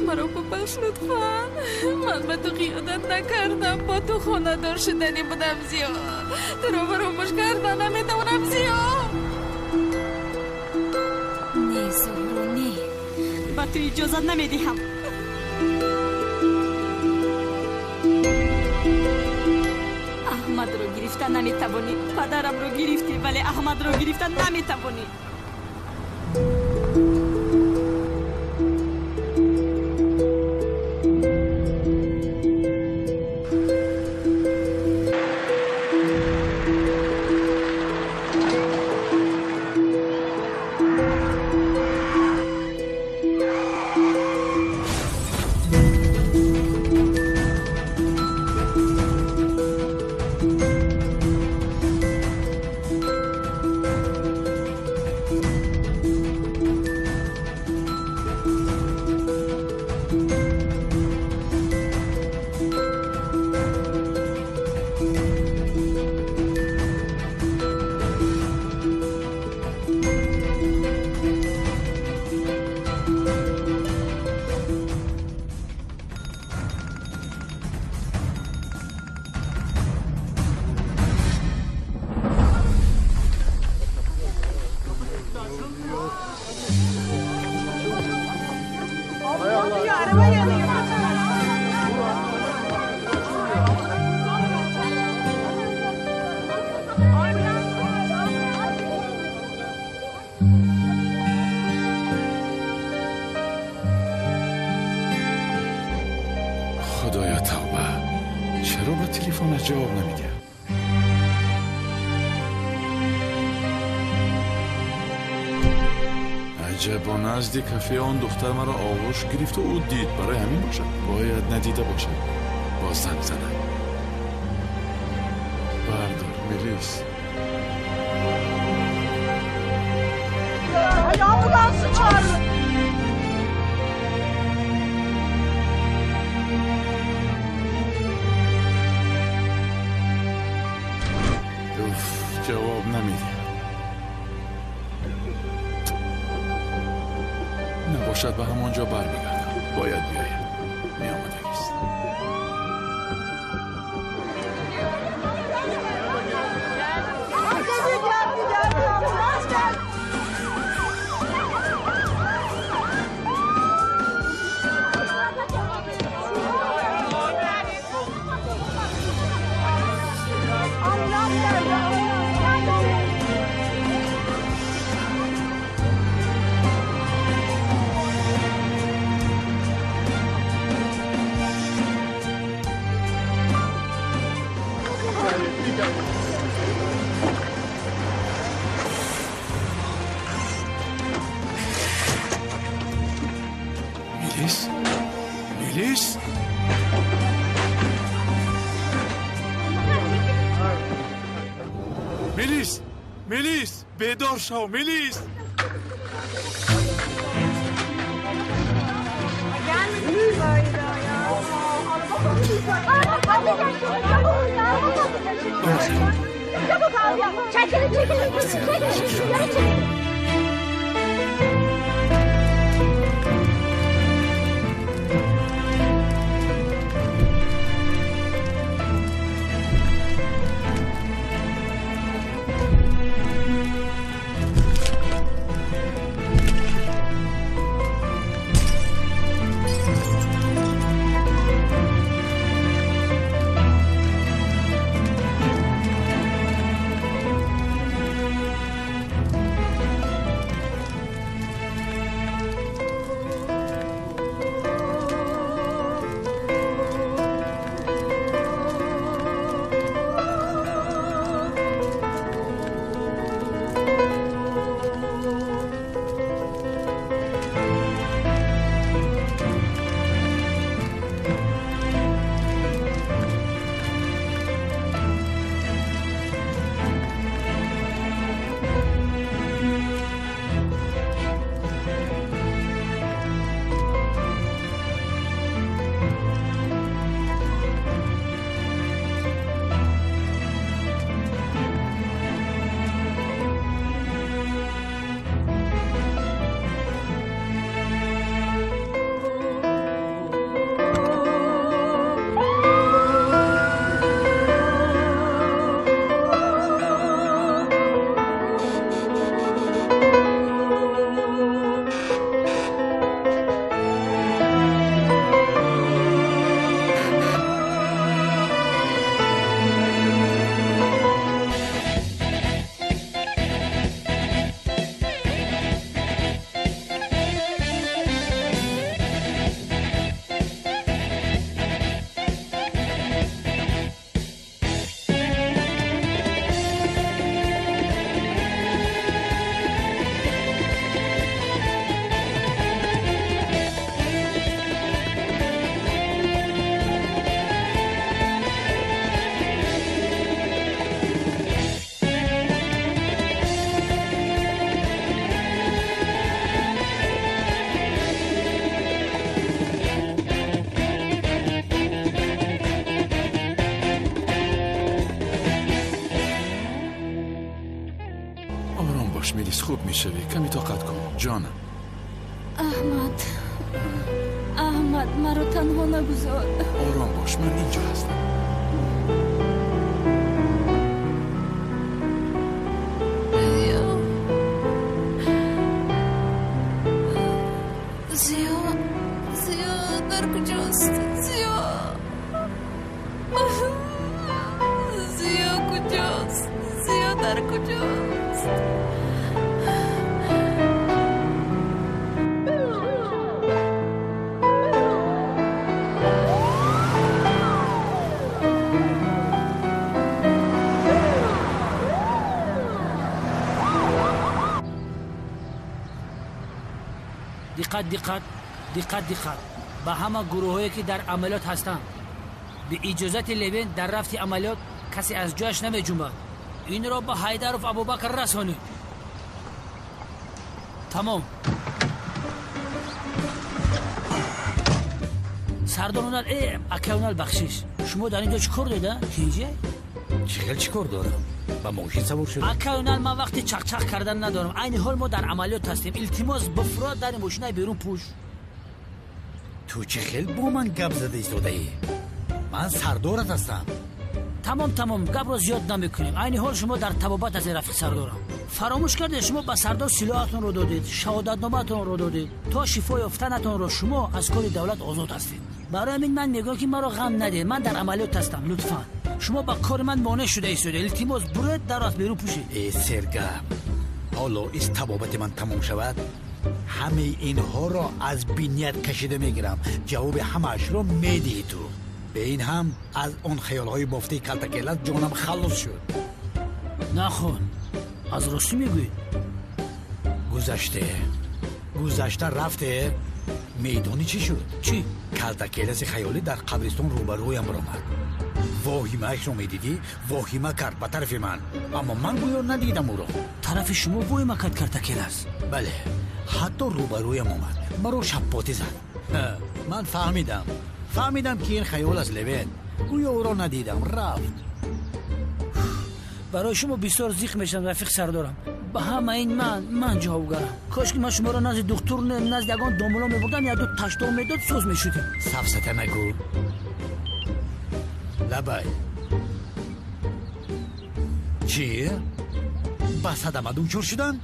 مرا ببخش لطفا. من به تو خیانت نکردم، با تو خانه دار شدنی بودم زیاد. تو رو فراموش کردن نمیتونم زیاد. نه زهرا نه، با تو اجازت نمیدیم. احمد رو گرفتن نمیتوانی، پدرم رو گرفتی ولی احمد رو گرفتن نمیتوانی. خدایا توبه، چرا با تلفن جواب نمیده؟ عجبا نزدیک کافه آن دختر مرا آغوش گرفت و او دید. برای همین باشد، باید ندیده باشد. باز زنگ زند. بردار میلیس. Ambulansı çağırın. جواب نمیده. نباشد به همانجا برمیگردم. باید بیاید. میآمدگیست. میلیس؟ میلیس؟ میلیس! میلیس! بیدار شو میلیس! شوی. کمی طاقت کن جانم. احمد مرا تنها نگذار. آرام باش، من اینجا هستم. زیا در کجاست؟ زیا کجاست؟ زیا در کجاست؟ دقت به همه گروهایی که در عملیات هستند. به اجازت لوین در رفت عملیات کسی از جاش نمی جنبد. این را به حیدر و ابوبکر رسانید. تمام. سردارونال اکاونال بخشش. شما در اینجا چیکار دیدن؟ چیکار دارم؟ با ماشین سوار شدم. اکاونال ما وقتی چق کردن ندارم. این حال ما در عملیات هستیم. التماس بفراد در ماشین بیرون پوش. تو چه خیل با من گپ زده ایستاده ای؟ من سردارت هستم. تمام گپ را زیاد نمیکنیم. این حال شما در طبابت از رفیق سردارم. فراموش کردید شما به سردار سلاحتون رو دادید، شهادتنامه‌تون رو دادید. تا شفای یافتنتون رو شما از کار دولت آزاد هستید. برای همین من میگم که مرا غم ندید. من در عملیات هستم. لطفاً شما با کار من مانع شده ایستید. التماس برید در راست بیرون پوشید. ای سرگرم، حالا از طبابت من تمام شود همه اینها را از بینیت کشیده میگیرم. جواب همه‌اش را میدی تو. به این هم از اون خیال‌های بافته کلتکلت جانم خلاص شد. نخون، از راستی میگوی. گذشته رفته. میدانی چی شد؟ چی؟ کلتکلت خیالی در قبرستان روبرویم برآمد. واهیمه‌اش رو میدیدی؟ واهیمه کرد به طرف من، اما من گویا ندیدم او را. طرف شما واهیمه کرد کلتکلت؟ بله، حتی روبرویم آمد، مرا شپاتی زد. من فهمیدم که این خیال از لوین. گویا او را ندیدم، رفت. برای شما بسیار زیخ میشم رفیق سردارم. به همه این من جوابگرم. کاش که من شما را نزد دکتر نزد یگان دامولا میبردم یا دو تشتا میداد سوز میشدیم. سفسته نگو. لبای چی؟ بس هدم دونچور شدن؟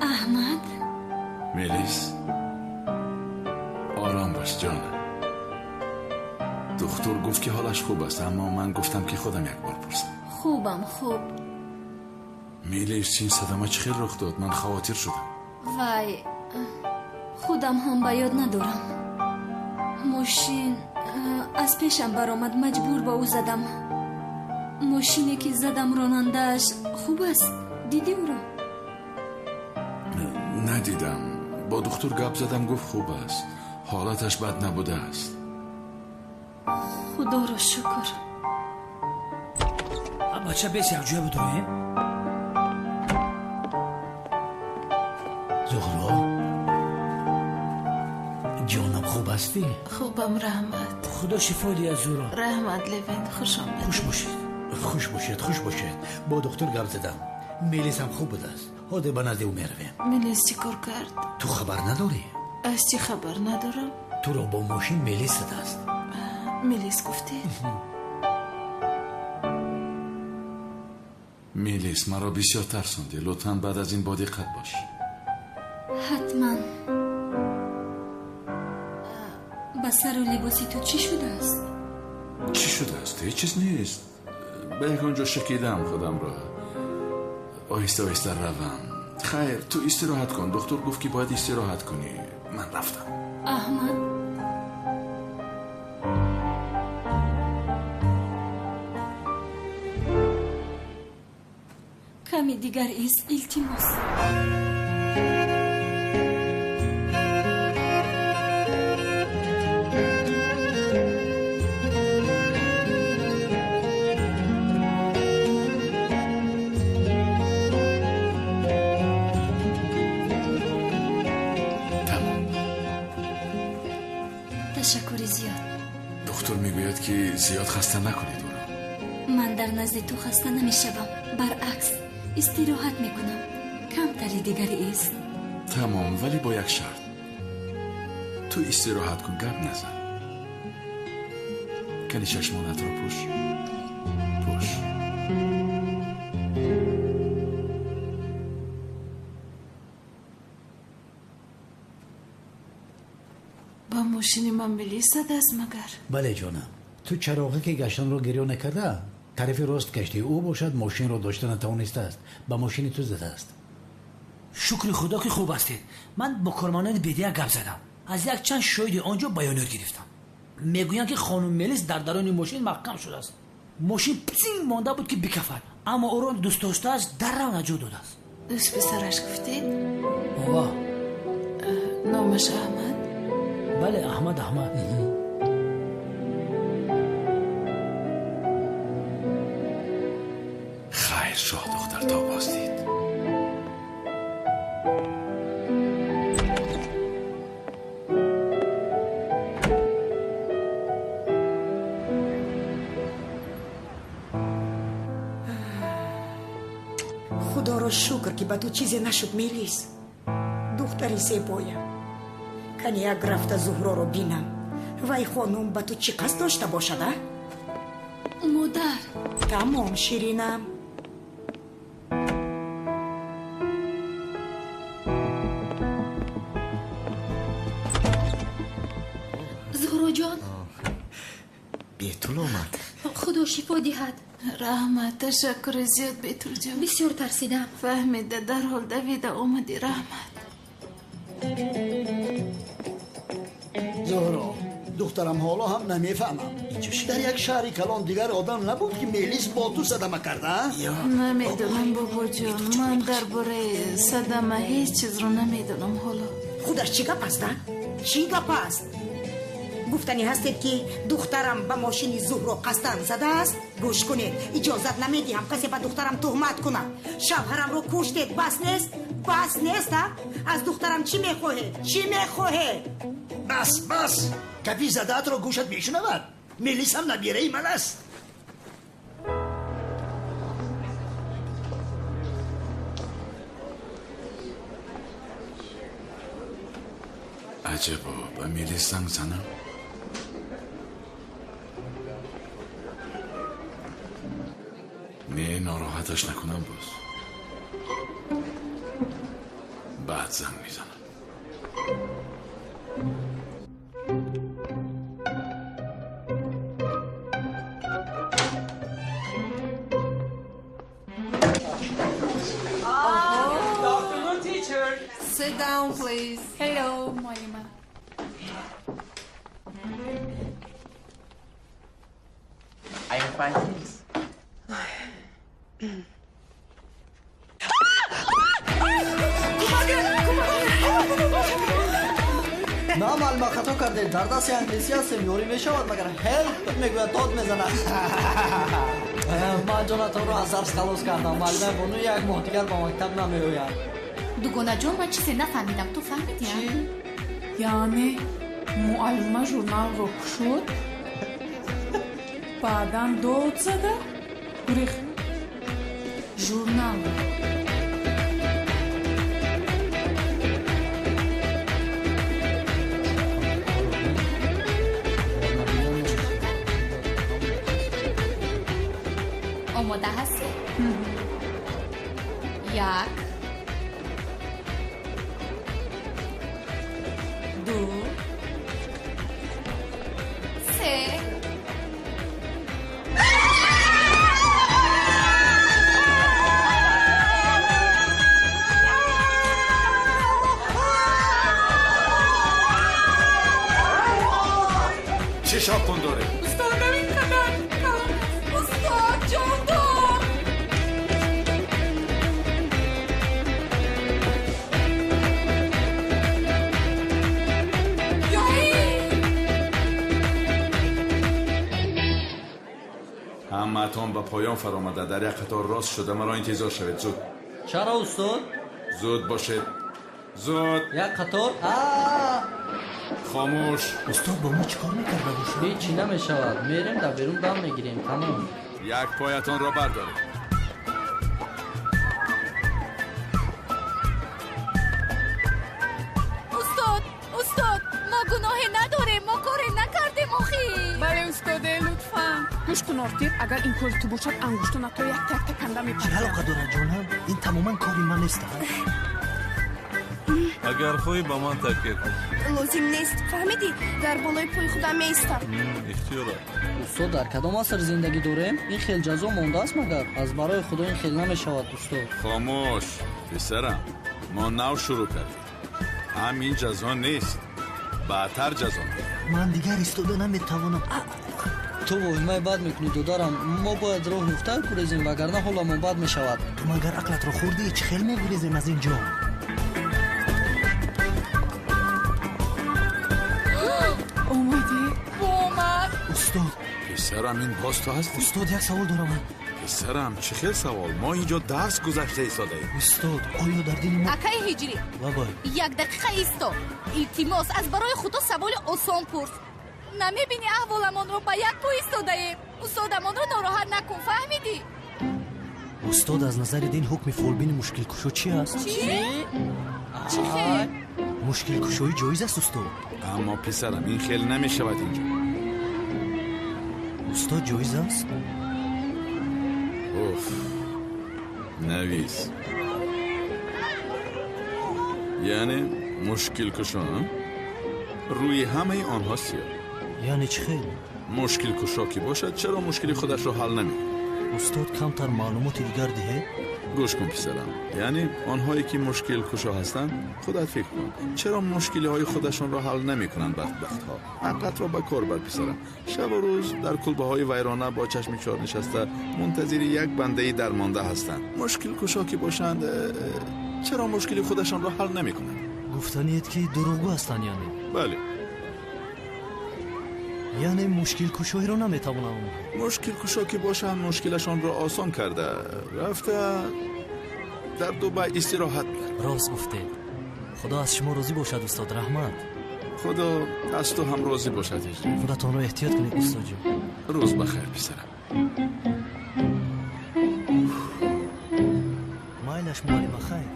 احمد میلیس آرام باش جانم. دکتر گفت که حالش خوب است، اما من گفتم که خودم یک بار پرسم. خوبم. میلیس این صدمه چه خیلی رخ داد؟ من خواطر شدم. وای، خودم هم به یاد ندارم. ماشین از پیشم برآمد، مجبور به او زدم. ماشینی که زدم راننده‌اش خوب است. دیدی او را؟ ندیدم. با دکتر گپ زدم، گفت خوب است، حالتش بد نبوده است. خدا را شکر. بچه بیسی از جوه بدرویم. زهرا جانم خوب هستی؟ خوبم رحمت. خدا شفای دی از زهرا. رحمت لوین خوش آمد. خوش باشید. با دکتر گپ زدم. میلیس هم خوب بوده است. هاده به نزد او میرویم. میلیس چی کار کرد؟ تو خبر نداری؟ از چی خبر ندارم؟ تو را با ماشین میلیس زده است. میلیس گفتی؟ میلیس مرا بسیار ترسانده. لطفاً بعد از این با دقت باش. حتما. به سر و لباسی تو چی شده است؟ چی شده است؟ هیچ چیز نیست. به یکانجا شکیدم خودم را. آهسته روم. خیر، تو استراحت کن. دکتر گفت که باید استراحت کنی. من رفتم. احمد کمی دیگر است. التماس. تشکر زیاد. دکتر میگوید که زیاد خسته نکنید او را. من در نزد تو خسته نمیشوم، برعکس استراحت میکنم. کمتری دیگری است. تمام، ولی با یک شرط. تو استراحت کن، گپ نزن. کنی چشمانت را پوش. با ماشین من میلیسته دست مگر؟ بله جانم. تو چراغی که گشتن رو گریه نکرده؟ طرف راست گشتی، او باشد ماشین رو داشته نتوانسته است، با ماشین تو زده است. شکر خدا که خوب هستید. من با کارمانان بیدیا گپ زدم. از یک چند شاهد آنجا بیانیه گرفتم. میگویند که خانم ملیس در درون ماشین محکم شده است. ماشین پسینگ مانده بود که بکفد، اما او را دوست داشته است، در رو نجات داده است. دوست پسرش گفتید؟ آوا. نامش احمد؟ بله، احمد. خیر شاه دختر، تا بازدید. خدا رو شکر که به تو چیزی نشد میلیس. دختری زیبایم. کنی اگر رفته زهرا رو بینم وای خانم به تو چی قصد داشته باشد؟ مادر. تمام شیرینم. زهرا جان، بیتول آمد. خدا شفا دهد. رحمت، تشکر زیاد بیتول جان. بسیار ترسیدم. فهمیده در حال دویده آمدی. رحمت. زهرا، دخترم حالا هم نمیفهمم. در یک شهری کلان دیگر آدم نبود که میلیس با تو صدمه کرده؟ نمیدونم بابا جان، من درباره صدمه هیچ چیز رو نمیدونم. حالا خودش چی گپ است؟ چی گپ است؟ گفتنی هستید که دخترم به ماشین زهرا قصدن زده است؟ گوش کنید، اجازت نمیدیم کسی به دخترم تهمت کنه. شوهرم رو کشتید، بس نیست؟ بس نیست؟ از دخترم چی میخواهید؟ بس کپی زدت رو گوشت میشنود. میلیس هم نبیره من است. عجبا، به میلیس زنگ زنم. نه، ناراحتش نکنم باز. بعد زنگ میزنم. Afternoon, teacher. sit down please. Hello, معلمه. I am fine, thanks. معلم خطا کرده، در دست انگلیسی هستیم، یوری میشود مگر هلپ میگوید داد میزنه. من جانتان رو از درس خلاص کردم. معلم بانو یک ماه دیگر با مکتب نمیآید. دوگانه جان، من چیزی نفهمیدم، تو فهمیدی؟ یعنی معلمه ژورنال رو کشود، بعدم داد زده، گریخت. ژورنال آماده هستی؟ یک، دو، سه. چه شب کن داره؟ استاد نمین قدر استاد جان دار. همتان به پایان فرامده. در یک قطار راست شده، مرا انتظار شوید. زود. چرا استاد؟ زود باشید. زود. یک قطار؟ خاموش. استاد با ما چیکار میکرده باشه؟ هیچی نمیشود. میریم در بیرون دم میگیریم. تمام. یک پایتان را بردارید. استاد ما گناهی نداریم. ما کاری نکردیم آخی. بله استاده لطفا گوش کن آرتیر. اگر این کاری تو باشد انگشتان تو یک تک تکنده چه میپرد. علاقه داره جانم؟ این تماما کاری من نیست. اگر خوی با من تکیه کن. لازم نیست. فهمیدی؟ در بالای پای خودم میستم. اختیارات. استاد در کدام عصر زندگی داریم؟ این خیلی جزا مونده است مگر از برای خدا این خیلی نمیشود استاد. خاموش پسرم، ما نو شروع کردیم. همین جزا نیست، بعدتر جزا میده. من دیگر استاده نمیتوانم. تو وهمه بد میکنی دودارم. ما باید راه هفتر گریزیم وگرنه حالمون بد میشود. تو مگر عقلت رو خوردی؟ چه خیلی میگریزیم از اینجا؟ استاد پسرم این باز تو هستی؟ استاد یک سوال دارم. پسرم چه خیلی سوال؟ ما اینجا درس گذشته ایستاده ایم. استاد آیا در دین ما اکای هجری بابا یک دقیقه ایستا. التماس از برای خدا سوال آسان پرس. نمیبینی احوالمان رو با یک پا ایستاده ایم. استادمان رو ناراحت نکن. فهمیدی؟ استاد از نظر دین حکم فولبین مشکل کشو چی است؟ چی خیر؟ مشکل کشوی جایز است استاد. اما پسرم این خیلی نمیشود اینجا. استاد جایز است؟ اوف نویس یعنی مشکل کشا روی همه آنها سیاه. یعنی چه خیلی؟ مشکل کشا کی باشد چرا مشکلی خودش رو حل نمیکنه؟ استاد کمتر معلومات دیگر ده. گوش کن پسرم، یعنی آنهایی که مشکل کشا هستند خودت فکر کن چرا مشکلی های خودشان را حل نمی کنند. بدبخت ها عقلت را به کار بر پسرم. شب و روز در کلبه های ویرانه با چشم چار نشسته منتظر یک بنده درمانده هستند. مشکل کشا که باشند چرا مشکلی خودشان را حل نمی کنند؟ گفتنیت که دروغگو هستن یعنی؟ بله. یعنی مشکل کشایی رو نمیتوانم. مشکل کشا که باشن مشکلشان را آسان کرده رفته در دبی استراحت کرد. راست گفته. خدا از شما راضی باشد استاد رحمت. خدا از تو هم راضی باشد. خودتان رو احتیاط کنید استاد جان. روز بخیر پسرم. مایلش مالی بخیر.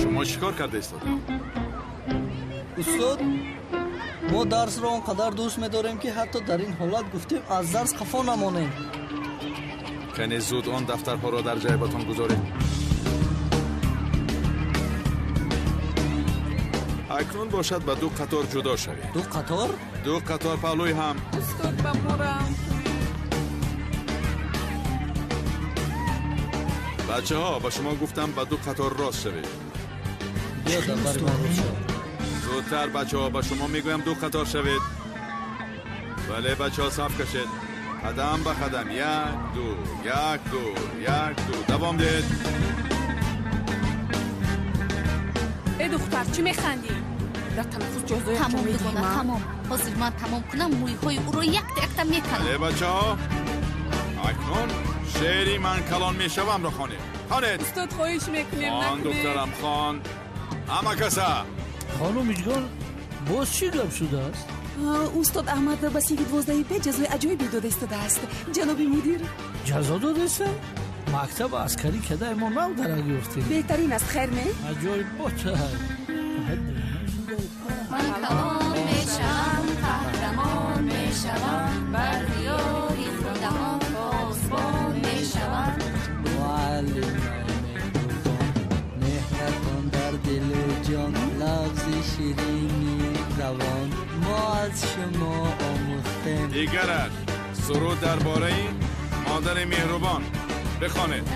شما چیکار کرده استاد؟ استاد ما درس را اونقدر دوست می‌داریم که حتی در این حالت گفتیم از درس خفا نمانیم. کنی زود آن دفترها را در جیبتان گذارید. اکنون باشد به دو قطار جدا شوید. دو قطار؟ دو قطار پهلوی هم. استاد بمورم. بچه ها به شما گفتم به دو قطار راست شوید. بیا در بر من شد. زودتر بچه ها به شما میگویم دو قطار شوید. ولی بچه ها صف کشید. قدم به قدم. یک دو دوام دید. ای دختر چی میخندی؟ در تنفس جزای تمام دیگونه تمام. حاضر من تمام کنم موی های او رو یک دقیقه میکنم. ولی بچه ها اکنون شعری من کلان میشوم را خوانید. خوانید. استاد خواهش میکنیم خان دخترم خان. همه کسا خانم ایجگان باز چی گپ شده است؟ استاد احمد بسیگی 12 به جزای عجایبی داده ایستاده است جناب مدیر. جزا داده است؟ مکتب عسکری کده ما نو درک یافتیم. بهترین است خیر نه؟ عجایب باشه. من کلان میشم قهرمان میشم بر دیاری خودم پاسبان میشم. ولی مهرتان در دل و جان لفظ شیرینی روان ما از شما آموختیم. دیگرش سرود درباره مادر مهربان بخوانید.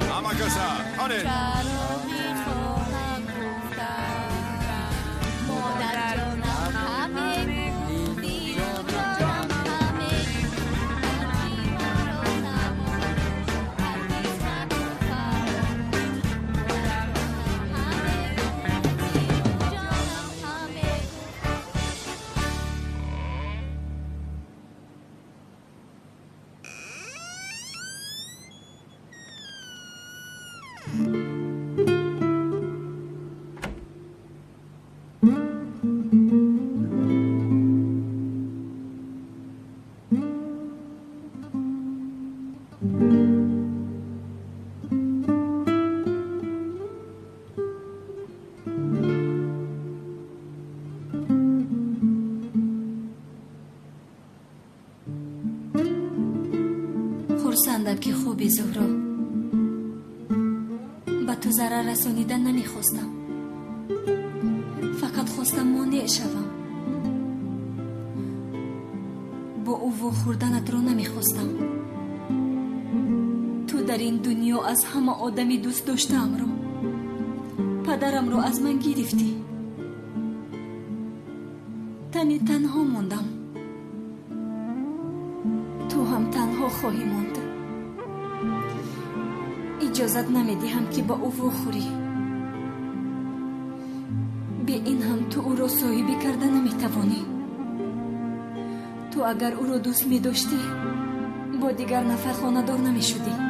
همه کسا خوانید. خوبی زهرا. به تو ضرر رسانیدن نمیخواستم، فقط خواستم مانع شوم. با او خوردنت رو نمیخواستم. تو در این دنیا از همه آدمی دوست داشتم رو، پدرم رو از من گرفتی. تنها موندم، تو هم تنها خواهی ماند. اجازت نمیدهم که با او خوری. به این هم تو او را صاحبی کرده نمیتوانی. تو اگر او را دوست میداشتی با دیگر نفر خانه دار نمیشدی.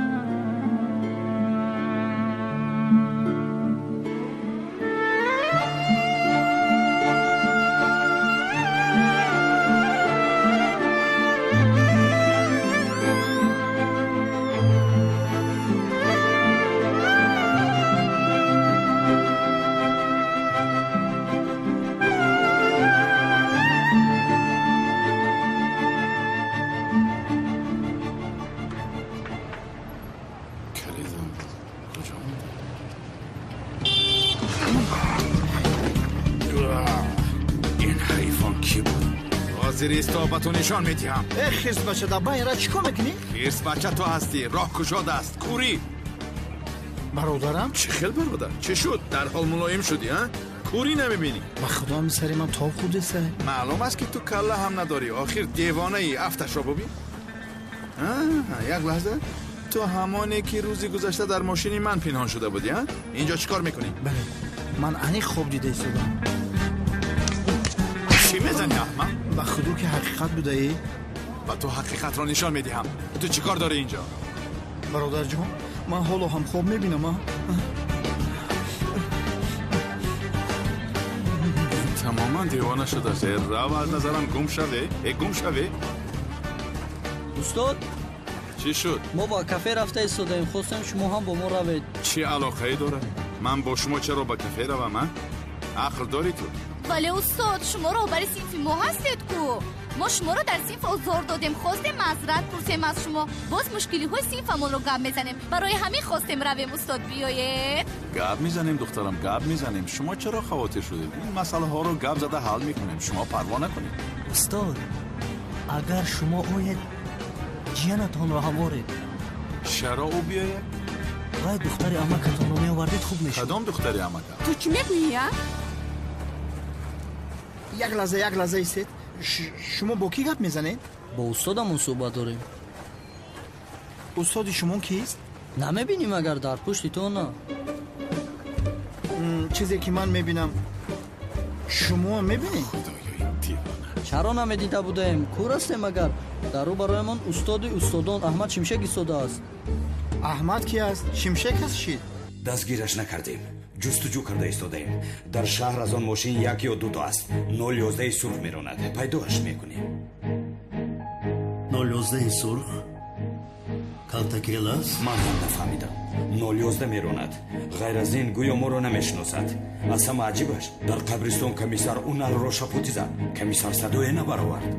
با تو نشان میدیم. خیرس بچه دبا این را چیکار میکنی؟ خیرس بچه تو هستی. راه کجا دست؟ کوری برادرم؟ چه خیل برادر؟ چه شد؟ در حال ملایم شدی ها؟ کوری نمیبینی؟ با خدا میسری من تا خود سه. معلوم است که تو کله هم نداری. آخر دیوانه ای. افتش را ببین. یک لحظه. تو همانی که روزی گذشته در ماشینی من پنهان شده بودی ها؟ اینجا چیکار میکنی؟ بله من انی خوب دیده ایستادم. چی میزنی احمد؟ با خدا که حقیقت بوده ای؟ و تو حقیقت را نشان میدیم. تو چیکار داری اینجا؟ برادر جان من حالا هم خوب میبینم. تماما دیوانه شده است. رو از نظرم گم شوه. استاد چی شد؟ ما با کافه رفته ایستادیم، خواستیم شما هم با ما روید. چی علاقه ای داره؟ من با شما چرا با کافه روم؟ عقل داری تو؟ ولی استاد شما رو برای صنف ما هستید کو؟ ما شما رو در صنف آزار دادیم، خواستیم معذرت پرسیم از شما، باز مشکلی های صنفمون رو گپ میزنیم. برای همین خواستیم رویم استاد بیایید. گپ میزنیم دخترم، گپ میزنیم. شما چرا خواطر شدید؟ این مسئله ها رو گپ زده حل میکنیم. شما پروا نکنید. استاد اگر شما اوید جیانتان را هم آورید. چرا او بیاید؟ وای دختری عمکتان رو میآوردید خوب میشد. کدام دختری عمکت؟ تو چی میگویی؟ یک لحظه ایستید. شما با کی گپ میزنید؟ با استادمون صحبت داریم. استاد شما کیست؟ نمیبینیم اگر در پشت تو نه. چیزی که من میبینم شما میبینید؟ چرا نمیدیده بودیم؟ کور هستیم اگر در رو برایمان استادان احمد شمشک ایستاده است. احمد کی است؟ شمشک است چی؟ دستگیرش نکردیم. جستجو کرده ایستادیم. در شهر از آن ماشین یک یا دو تا است. 011 سرخ میراند. پیداش میکنیم. 011 سرخ کالتاکیل است؟ من هم نفهمیدم. 011 میراند. غیر از این گویا ما رو نمیشناسد. از همه عجیبش در قبرستان کمیسر اون رو شپوتی زد. کمیسر صدای نبرآورد.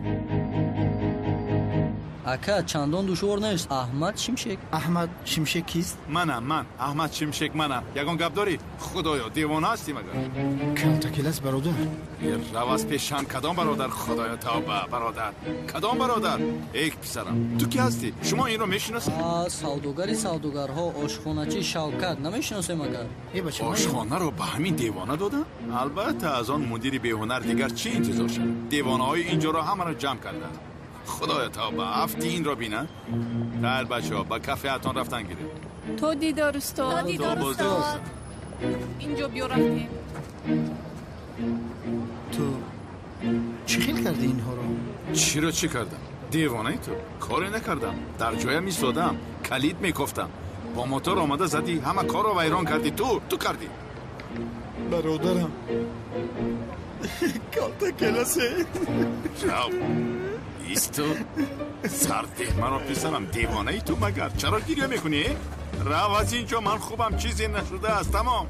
اکا چندان دشوار نیست. احمد شمشک کیست؟ من احمد شمشک منم. یگان گپ داری؟ خدایا دیوانه هستی مگر؟ کالتاکیل است برادر. رو از پیشم کدام برادر؟ خدایا توبه برادر. کدام برادر؟ ایک پسرم. تو کی هستی؟ شما این رو میشناسی؟ سوداگرها آشخانچی شوکت نمیشناسیم مگر؟ آشخانه رو به همین دیوانه دادن؟ البته از آن مدیر بیهنر دیگر چی انتظار شد؟ دیوانه های اینجا را همه را جمع کرده. خدایا توبه. هفتی این را بینه؟ خیر بچه ها با کافه اتان رفتن گیره. تو دیدار استاد. اینجا بیا رفتیم. تو چی خیل کردی اینها رو؟ چی رو چی کردم؟ دیوانه ای تو؟ کاری نکردم. در جایم ایستادم، کلید میکفتم. با موتور آمده زدی، همه کار رو ویران کردی. تو کردی. برادرم کالتاکیل است. ایستو سرده مرا پسرم. دیوانه ای تو مگر؟ چرا گریه میکنی؟ رو از اینجا، من خوبم، چیزی نشده است. تمام.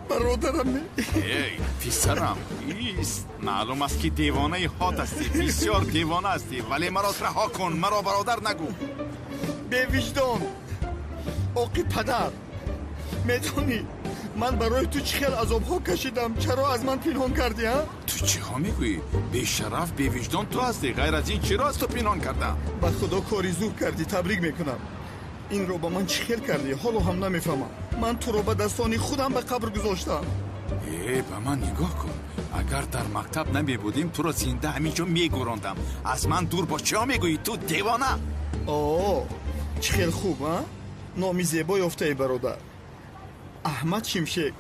برادرم ای پسرم ایست. معلوم است که دیوانه هات هستی. بسیار دیوانه هستی. ولی مرا رها کن. مرا برادر نگو. به وجدان آقی پدر میدونی من برای تو چه خیلی عذاب ها کشیدم چرا از من پنهان کردی ها؟ تو چی ها میگویی؟ به شرف به وجدان تو هستی غیر از این چرا از تو پنهان کردم؟ با خدا کاری زور کردی تبریک میکنم این رو با من چه خیلی کردی حالا هم نمیفهمم من تو رو به دستانی خودم به قبر گذاشتم به من نگاه کن اگر در مکتب نمی بودیم تو رو زنده همینجا میگراندم از من دور با چه ها میگویی تو دیوانه؟ چه خیلی خوب ها؟ نامی زیبا یافته برادر احمد شمشک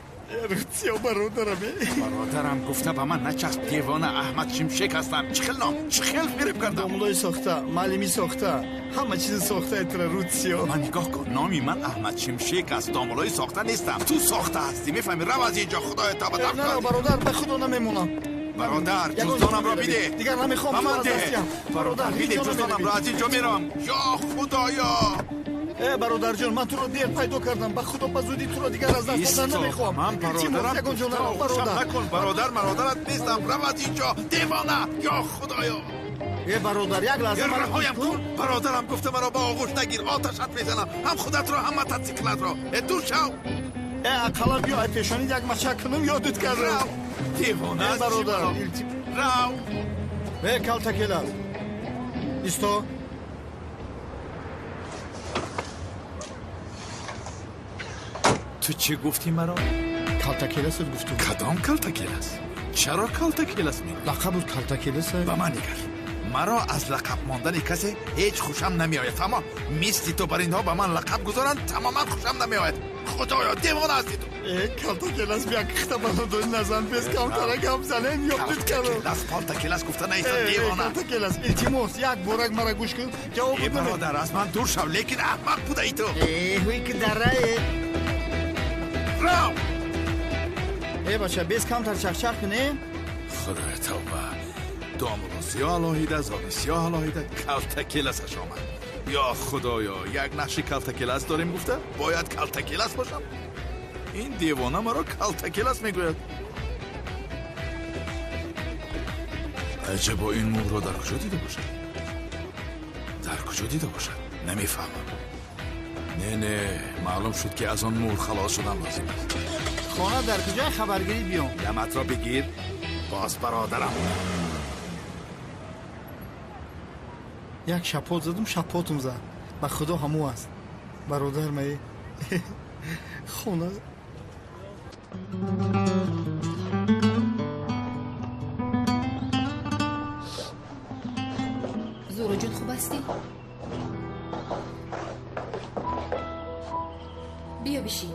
روتیا برادرم گفته به من نچست دیوانه احمد شمشک هستم چه خیلی نام چه خیلی فریب کردم داملای ساخته معلمی ساخته همه چیز ساخته اتره روتیا من نگاه کن نامی من احمد شمشک است داملای ساخته نیستم تو ساخته هستی میفهمی رو از اینجا خدای تا بدم نه برادر به خدا نمیمونم برادر جزدانم را بیده دیگر نمیخوام من ده برادر بیده جزدانم را از اینجا میرم یا خدایا برادر جان من تو رو دیر پیدا کردم به خدا به زودی تو رو دیگر از دست دادن نمیخوام من برادرم برادر نکن برادرت نیستم رو از اینجا دیوانه یا خدایا برادر یک لحظه من رهایم کن برادرم گفته مرا با آغوش نگیر آتشت میزنم هم خودت را هم موتورسیکلت را دور شو اقلا بیا پیشانی یک مشک کنم یادت کردم دیوانه است برادر رو کالتاکیلر ایستا تو چی گفتی مرا؟ کالتاکیلس گفتم کدام کالتاکیلس؟ چرا کالتاکیلس میگویی؟ لقب کالتاکیلس به من نگر مرا از لقب ماندن کسی هیچ خوشم نمیآید تمام مثل تو بر اینها به من لقب گذارند تماما خوشم نمیآید خدایا دیوانه هستی تو کالتاکیلس بیا کخته بنا نزن بس کم ترکم زنم یادت کردم کالتاکیلس گفته نیستن دیوانه کالتاکیلس التماس یک بارک مرا گوش کن جواب بده برادر از من دور شو لیکن احمق بوده ای تو هوی که دره راو بچه بیس کم تر چخچخ کنه خدای توبه دامرو سیاه الهیده زابی سیاه الهیده کالتاکیلسش آمد یا خدایا یک نقشی کالتاکیلس داریم گفته باید کالتاکیلس باشم این دیوانه مرا کالتاکیلس میگوید عجبا این مور را در کجا دیده باشد در کجا دیده باشد نمیفهمم نه معلوم شد که از آن مور خلاص شدن لازم است خانه در کجای خبرگیری بیام یمت را بگیر باز برادرم یک شپات زدم شپاتم زد به خدا همو است برادر می خونه زورو جون خوب هستی؟ بیا بشین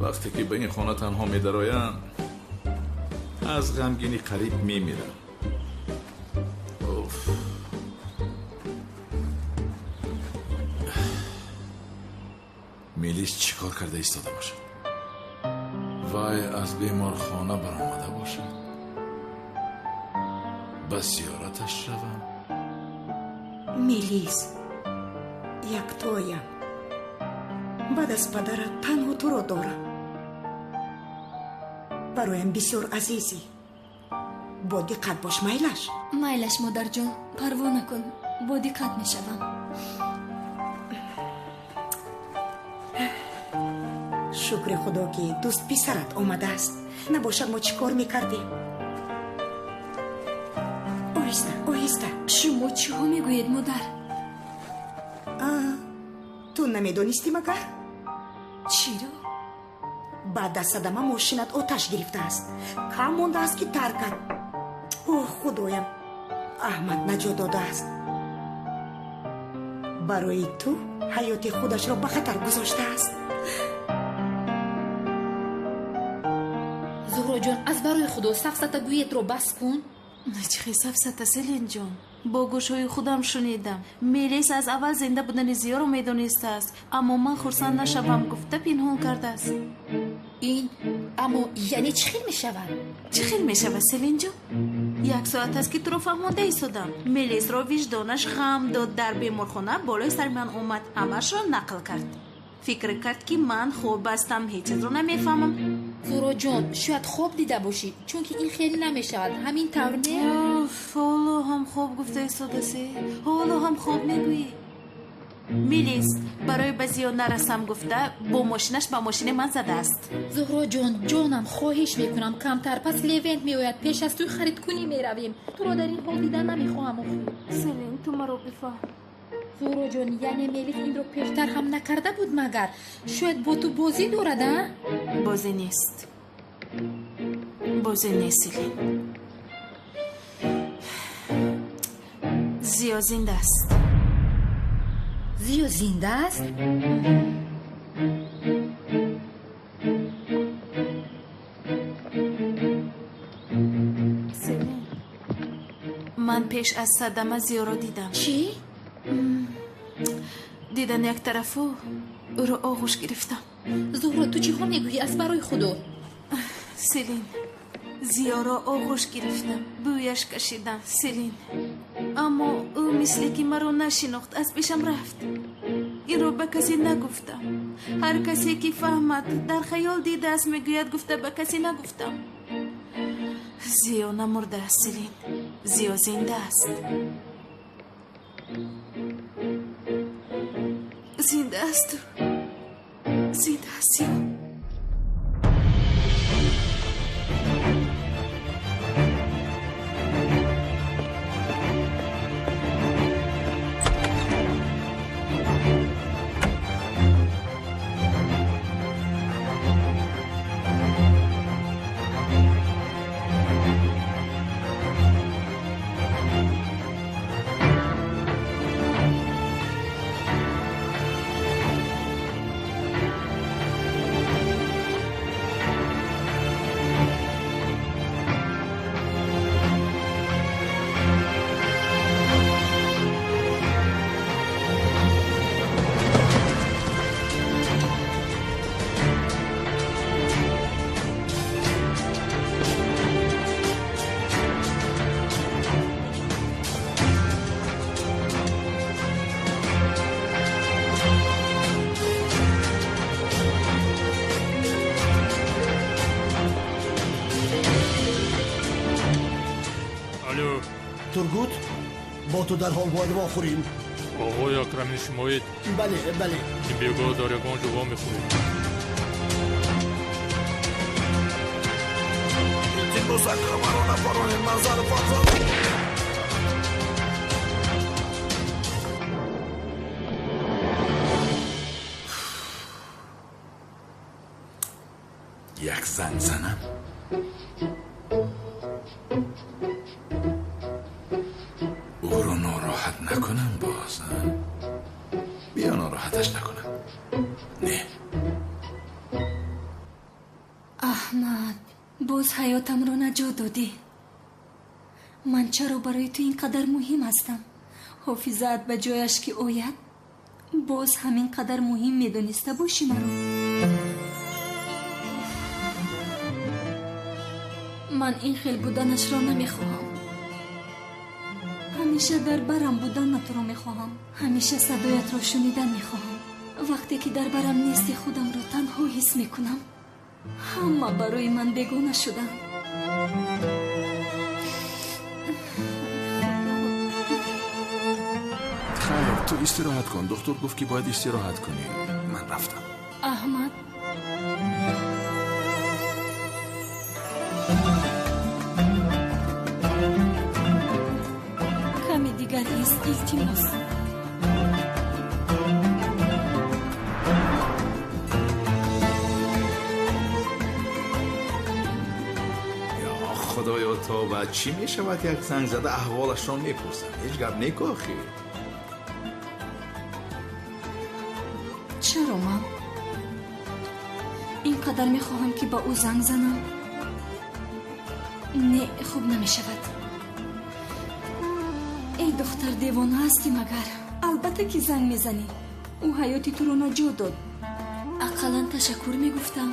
وقتی که به این خانه تنها می درایم از غمگینی قریب می میرم میلیس چی کار کرده ایستاده باشد وای از بیمار خانه برآمده باشد به زیارتش روم میلیس یک تویم بعد از پدرت تنها تو رو دارم برایم بسیار عزیزی با دقت باش میلش مادر جان پروا نکن با دقت میشوم شکر خدا که دوست پسرت آمده است نباشد ما چی کار میکردیم آهسته شما چی ها میگوید مادر تو نمیدونستی مگر چرا بعد از صدمه ماشینت آتش گرفته است کم مانده است که ترکت خدایم احمد نجات داده است برای تو حیات خودش را به خطر گذاشته است زهرا جان از برای خدا سفسطه گویت رو بس کن چه سفسطه سلین جان با گوشهای خودم شنیدم میلیس از اول زنده بودن زیا رو میدونسته است اما من خرسند نشوم گفته پنهان کرده است این اما یعنی چی خیل می شود؟ چی خیل می شود سلین جو؟ 1 ساعت است که تو رو فهمانده ایستادم. ملیس رو وجدانش غم داد در بیمارخانه بالای سر من اومد همش رو نقل کرد. فکر کرد که من خوب هستم هیچ چیز رو نمیفهمم. زورا جان شاید خوب دیده باشی چون که این خیلی نمی شود همین طور نه؟ حالا هم خوب گفته ایستاده سی. حالا هم خوب میگویی. میلیس برای بزیاد نرسم گفته با ماشینش با ماشین من زده است. زهرا جان جانم خواهش میکنم کمتر پس لیونت میآید پیش از توی خرید کنی میرویم تو را در این حال دیدن نمیخواهم. سلین تو مرا بفهم. زهرا جان یعنی میلیس این رو پیشتر هم نکرده بود مگر شاید با تو بازی دارد؟ بازی نیست سلین. زیا زنده است. زیا زنده است؟ سلین من پیش از صدمه زیا را دیدم. چی؟ دیدن یک طرفو او را آغوش گرفتم. زهرا تو چی ها میگویی از برای خدا؟ سلین زیا را آغوش گرفتم بویش کشیدم سلین اما او مثل که مرا نشناخت از پیشم رفت. این رو به کسی نگفتم. هر کسی که فهمد در خیال دیده است میگوید گفته به کسی نگفتم. زیا نمرده است سلین زیا زنده است. زنده است زنده است زیا. ترگوت با تو در حال وارد خوریم. آقای اکرمی شمایید؟ بله این بیگاه دارگان جوا میخوریم. این مذکر مرا نفران منظر فرزاد. یک زنگ زنم او رو ناراحت نکنم باز. بیا ناراحتش نکنم. نه احمد باز حیاتم رو نجات دادی. من چرا برای تو اینقدر مهم هستم؟ حافظت به جایش که آید باز همین قدر مهم میدونسته باشی مرا. من این خیل بودنش را نمیخواهم. همیشه در برم بودن تو رو میخواهم. همیشه صدایت را شنیدن میخواهم. وقتی که در برم نیستی خودم را تنها حس میکنم. همه برای من بیگانه شدن. خیر تو استراحت کن. دکتر گفت که باید استراحت کنی. من رفتم. احمد کمی دیگر ایست التماس. یا خدایا تا بعد چی می شود یک زنگ زده احوالش را میپرسم. هیچ گپ نیکو آخی. چرا من اینقدر میخواهم که با او زنگ زنم؟ نه خوب نمیشود. ای دختر دیوانه هستی مگر؟ البته که زنگ میزنی. او حیاتی تو رو نجات داد. اقلا تشکر میگفتم.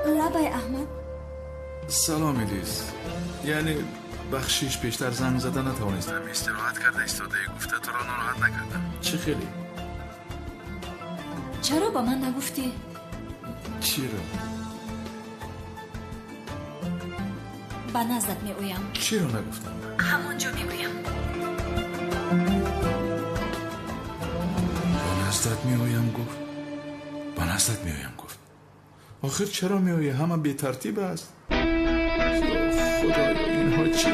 لبای احمد. سلام الیس. یعنی بخشیش پیشتر زنگ زدن نتوانستم، استراحت کرده ایستاده، گفته تو را ناراحت نکردم. چه خیلی؟ چرا با من نگفتی؟ چرا؟ با نزدت می اویم. چرا نگفتم؟ همونجا می اویم. با نزدت می اویم گفت؟ با نزدت می اویم گفت؟ آخر چرا می اویم؟ همه بی ترتیب است. خدایا اینها چی؟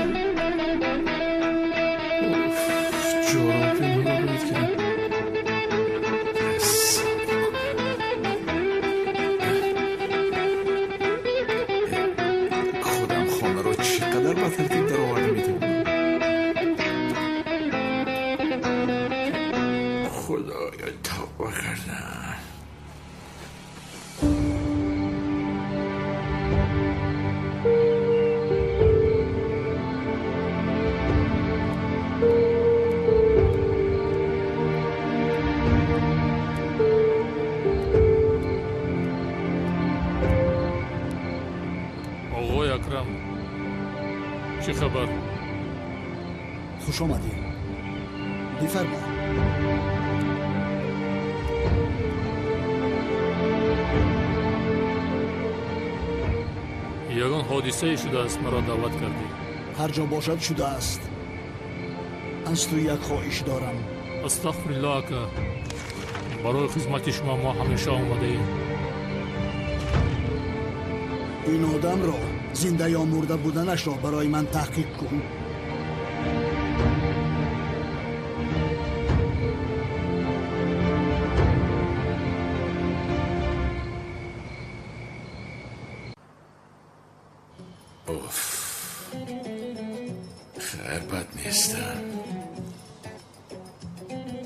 جوراب اینها رو باید کنم. خودم خانه رو چقدر با ترتیب در آورده میتونم. خدایا توبه کردم. چه خبر؟ خوش آمدی. بفرما. یگان حادثه شده است مرا دعوت کردی. هر جا باشد شده است. از تو یک خواهش دارم. استغفرالله اکا. برای خدمت شما ما همیشه آمده ایم. این آدم را زنده یا مرده بودنش را برای من تحقیق کن. خیر بد نیستم.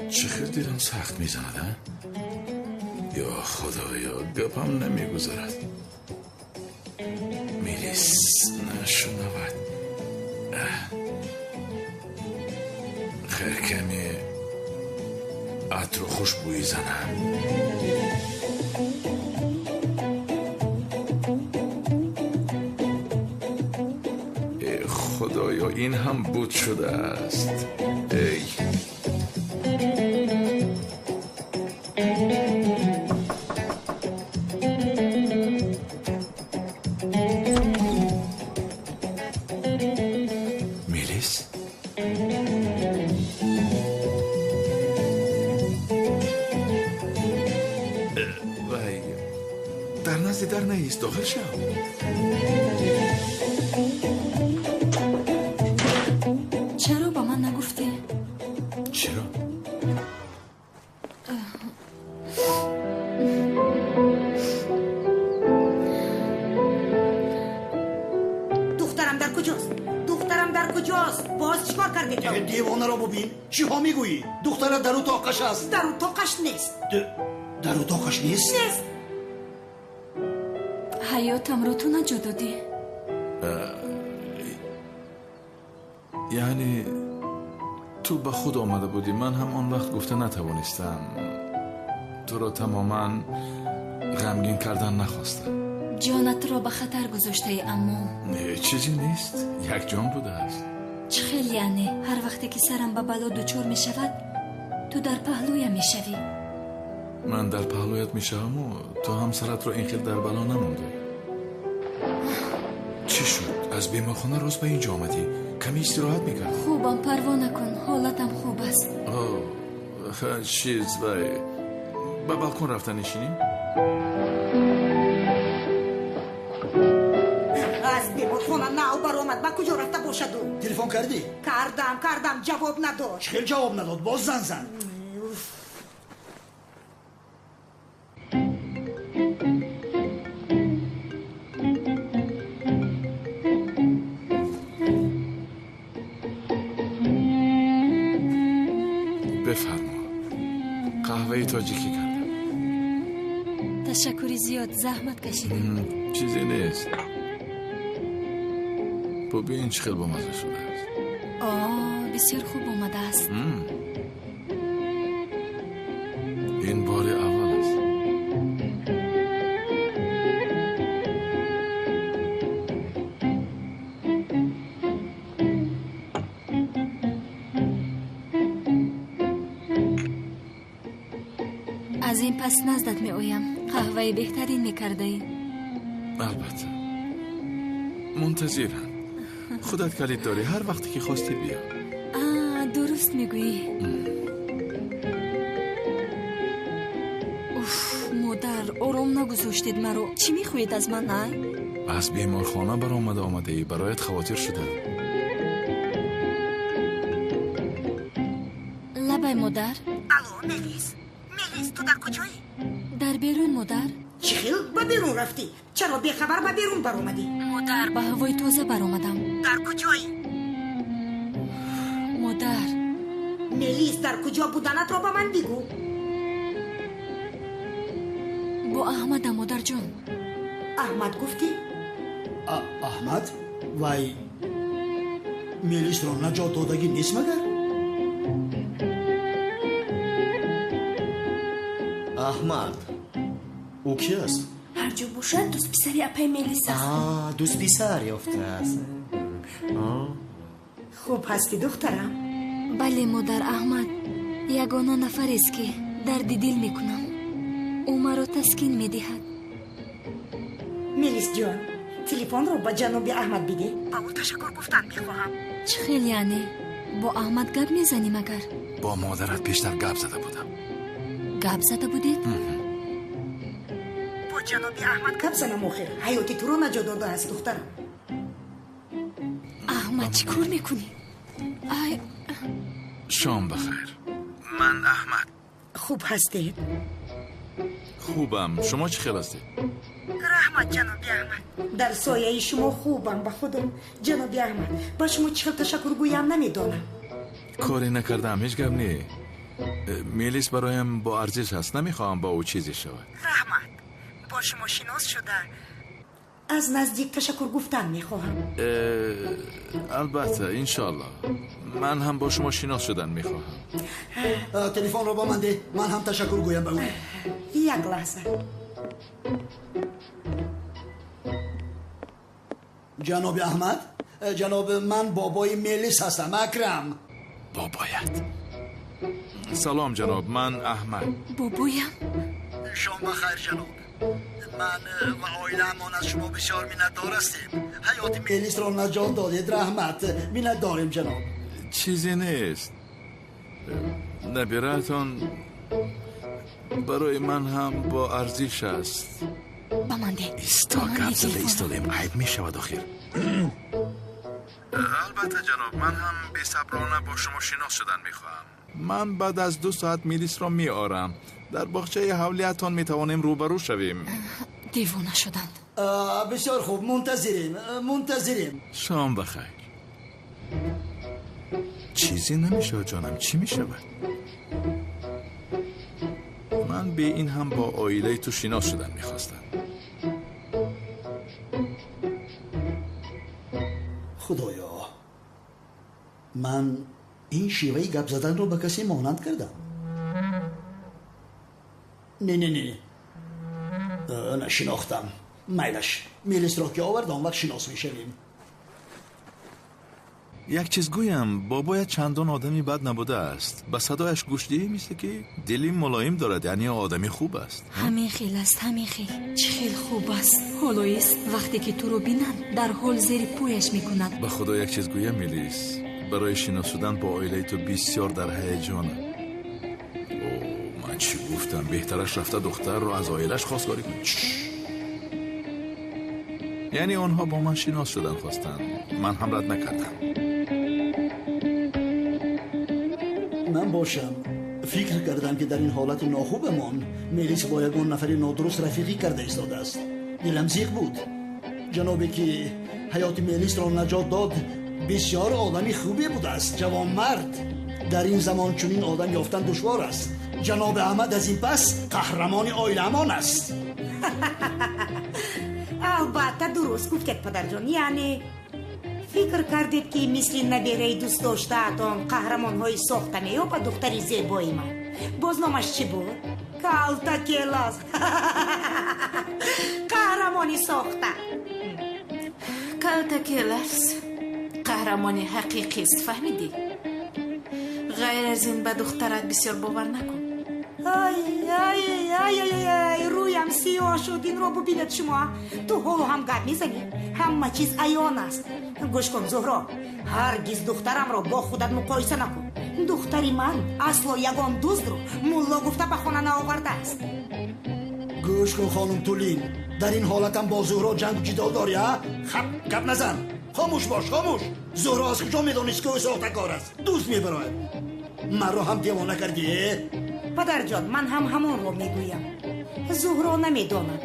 چقدر دیرم سخت میزند؟ یا خدایا گپم نمیگذارد. میلیس نشنود. خیر کمی عطر و خوشبویی زنم. خدایا این هم بود شده است. ای میلیس وای در نزد در نیست داخل شو. چرا با من نگفتی؟ چرا؟ دخترم در کجاست؟ دخترم در کجاست؟ باز چیکار کردی تو؟ دیوانه را ببین. چی ها میگویی؟ دخترت در اتاقش است. در اتاقش نیست. در اتاقش نیست؟ نیست. حیاتم رو تو نجا دادی. یعنی تو به خود آمده بودی، من هم آن وقت گفته نتوانستم، تو را تماما غمگین کردن نخواستم. جانت را به خطر گذاشته اما چیزی نیست، یک جان بوده است. چه خیلی یعنی هر وقتی که سرم به بلا دچار می شود تو در پهلویم می شوی. من در پهلویت می شوم و تو هم سرت را این خیلی در بلا نمونده. چی شد؟ از بیمارخانه روز به اینجا آمدی؟ کمی استراحت میکرد. خوبم، پروا نکن، حالتم خوب است. چیز به بالکن رفتن نشینیم؟ از بیمارخانه ناو بر آمد. با کجا رفته باشد؟ تلفن کردی؟ کردم جواب نداد. خیلی جواب نداد. باز زن بفرما. قهوه تاجیکی کردم. تشکری زیاد، زحمت کشیدیم. چیزی نیست. خب این چه خیلی با مزه شده است. بسیار خوب آمده است. این بار اول است. از این پس نزدت می آیم. قهوه بهترین می کرده ای. البته منتظرم. خودت کلید داری، هر وقتی که خواستی بیا. درست میگویی. مادر آرام نگذاشتید مرا. چی میخواهید از من؟ نه از بیمارخانه برآمده ای، برایت خواطر شده. لبای مادر. الو ملیس تو در کجایی؟ در بیرون مادر. چی خیل با بیرون رفتی؟ چرا بی خبر با بیرون برآمدی؟ مادر به هوای تازه برآمدم. در کجایی؟ مادر. ملیس در کجا بودنت را با من بگو. با احمد مادر جان. احمد گفتی؟ احمد؟ وای ملیس را نجات دادگی نیست مگر؟ احمد او کی است؟ هر جا باشد دوست پسری اپای ملیس است. دوست پسر یافته است. خوب هستی دخترم؟ بله مادر. احمد یگانه نفر است که درد دل میکنم. او مرا تسکین میدهد. ملیس جان تلفن رو با جناب احمد بده. با او تشکر گفتن میخواهم. چه خیلی یعنی؟ با احمد گپ میزنی مگر؟ با مادرت بیشتر گپ زده بودم. گپ زده بودید؟ با جناب احمد گپ زنم آخر. حیاتی تو رو نجات داده است دخترم. احمد چی کار میکنی؟ شام بخیر. من احمد. خوب هستید؟ خوبم. شما چه خیل هستید؟ رحمت جناب احمد. در سایه شما خوبم. با خودم جناب احمد با شما چه تشکر گویم نمیدانم. کاری نکردم، هیچ گپ نی. میلیس برایم با ارزش هست، نمیخوام با او چیزی شود. رحمت با شما شناس شده از نزدیک تشکر گفتن میخواهم. البته انشالله. من هم با شما شناس شدن میخواهم. تلفن رو با من ده، من هم تشکر گویم به او. یک لحظه. جناب احمد، جناب من بابای ملیس هستم. اکرم. بابایت؟ سلام جناب، من احمد. بابایم؟ شما بخیر جناب. من و عائله‌مان از شما بسیار منتدار هستیم. حیات ملیس را نجات دادید. رحمت منتداریم جناب. چیزی نیست. نبیرتان برای من هم با ارزش است. با من ده. ایستادیم عیب می شود آخر. البته جناب، من هم بی صبرانه با شما شناس شدن می خواهم. من بعد از 2 ساعت میلیس را می آرم. در باغچه حولیتان می توانیم روبرو شویم. دیوانه شدند. بسیار خوب، منتظریم. شام بخیر. چیزی نمیشه جانم، چی می شود؟ من به این هم با عائله تو شناس شدن می خواستم. خدایا من این شیوه گپ زدن رو به کسی مانند کردم. نه شناختم. میلش میلیس را که آوردم وقت شناس میشویم. یک چیز گویم، بابایت چندان آدمی بد نبوده است. با صدایش گوشتی مثل که دلی ملایم دارد، یعنی آدمی خوب است. همین خیل است، همین خیل. چه خیل خوب است. حالایست وقتی که تو رو بینند در حال زیر پویش میکنند. به خدا یک چیز گویم میلیس، برای شناس شدن با عائله تو بسیار در هیجانم. من چی گفتم؟ بهترش رفته دختر رو از عائلش خواستگاری کنی. یعنی آنها با من شناس شدن خواستن، من هم رد نکردم. من باشم فکر کردم که در این حالت ناخوبمان میلیس با یگان نفر نادرست رفیقی کرده ایستاده است. دلم زیغ بود. جنابی که حیات میلیس را نجات داد بسیار آدمی خوبی بود است. جوان مرد. در این زمان چنین آدم یافتن دشوار است. جناب احمد از این پس قهرمان عائله‌مان است. البته درست گفتید پدر جان. یعنی фикр кардед ки мисли набераи дӯст доштаатон қаҳрамонҳои сохта меёбад духтари зебои ман? боз номаш чӣ буд? Калтакелос. қаҳрамони сохта. Калтакелос қаҳрамони ҳақиқист, фаҳмидӣ? ғайр аз ин ба духтарат бисёр бовар накун. ай рӯям сиёҳ шуд. Инро бубинед шумо. ту ҳолу ҳам гап мезанӣ? ҳама чиз аён аст. гӯш кун зуҳро, ҳаргиз духтарамро бо худат муқоиса накун. духтари ман асло ягон дуздро мулло гуфта ба хона наовардааст. гӯш кун хонум Тулин, дар ин ҳолатам бо Зуҳро ҷангу ҷидол дорӣ? хап гап назан. хомӯш бош, хомӯш. Зуҳро аз куҷо медонист ки ӯ сохтакор аст? дӯст мебарояд. манро ҳам девона кардӣ? падарҷон, ман ҳам ҳамонро мегӯям. Зуҳро намедонад,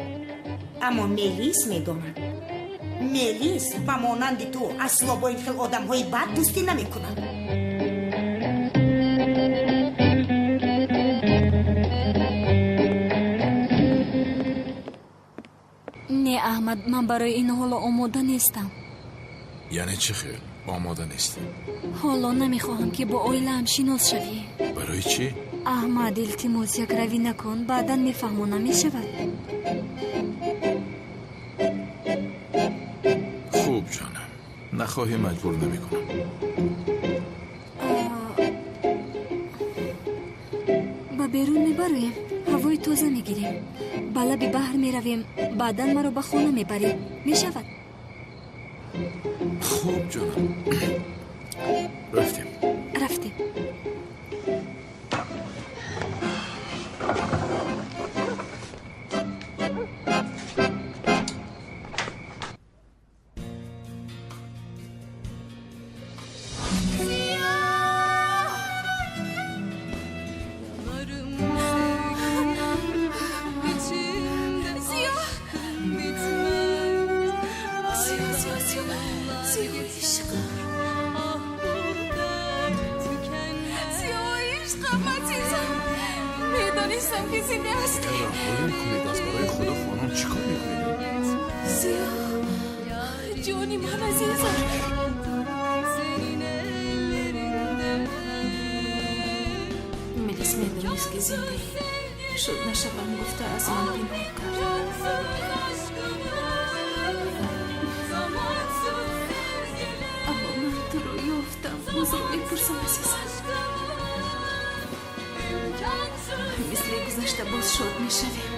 аммо Мелис медонад. Мелис ба монанди ту асло бо ин хел одамҳои бад дӯстӣ намекунад. не аҳмад, ман барои ин ҳоло омода нестам. яъне чӣ хел омода нестӣ? ҳоло намехоҳам ки бо оилаам шинос шавӣ. барои чӣ? аҳмад, илтимос якравӣ накун, баъдан мефаҳмонам, мешавад? хуб ҷонам, нахоҳӣ маҷбур намекунам. ба берун мебароем, ҳавои тоза мегирем, ба лаби баҳр меравем, баъдан маро ба хона мебарем, мешавад? хуб ҷонам, рафтем. شد نشوم گفته از من پنهان کرد. اما من تو رو یافتم، بازم میپرسم عزیزم، مثل گذشته باز شاد میشویم.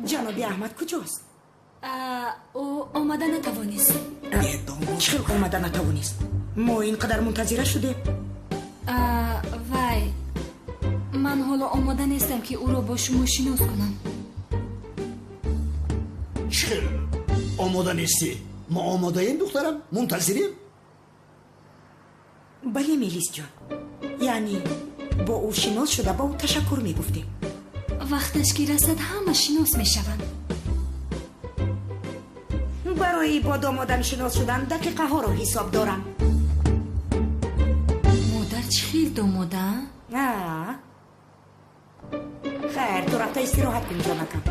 جنابی احمد کجاست؟ او آمده نتوانست. چرا آمده نتوانست؟ ما اینقدر منتظره شده؟ وای، من حالا آماده نیستم که او را با شما شناس کنم. چرا آماده نیستی؟ ما آماده ایم دخترم؟ منتظریم؟ بله میلیس جان، یعنی با او شناس شده با او تشکر میگفتیم. وقتش که رسد همه شناس میشوند. برای با دامادم شناس شدن دقیقه ها رو حساب دارم. مادر چه خیلی داماده؟ خیر، تو رفته استراحت کن جانکم.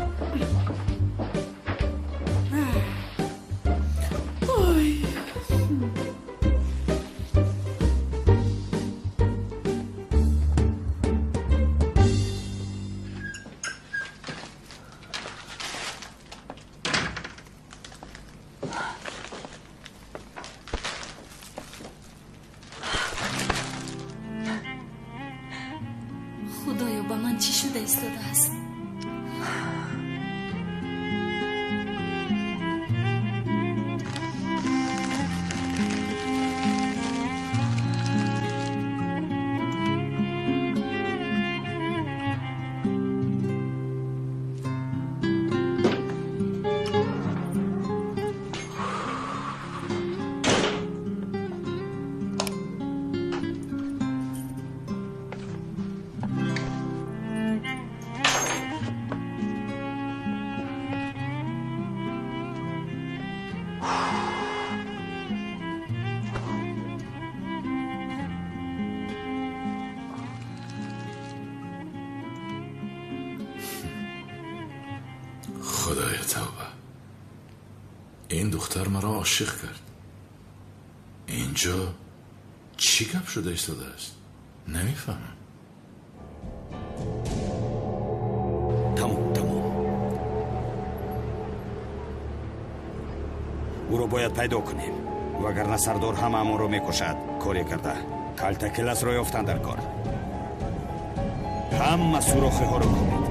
شده ایستاده است. خدای توبه، این دختر مرا عاشق کرد. اینجا چی گپ شده ایستاده است؟ نمیفهمم. تمام او رو باید پیدا کنیم، وگرنه سردار همه رو میکشد. کاری کرده کالتا کلاس رو یافتن در کار. همه سوراخی ها رو کنید.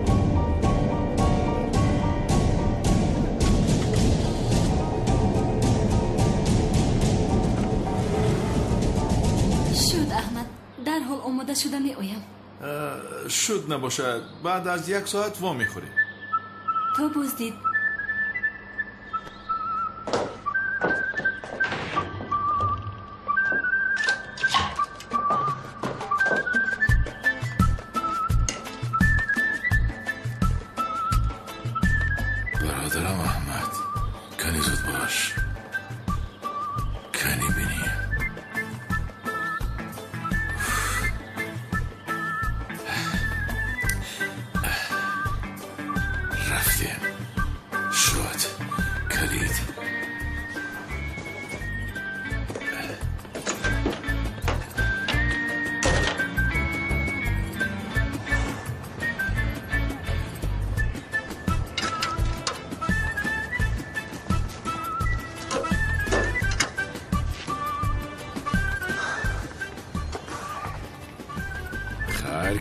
در حال آماده شده می آیم. شد نباشد بعد از 1 ساعت وا میخوری. تو بزدید. برادرم احمد، کنی زود باش، کنی بینی.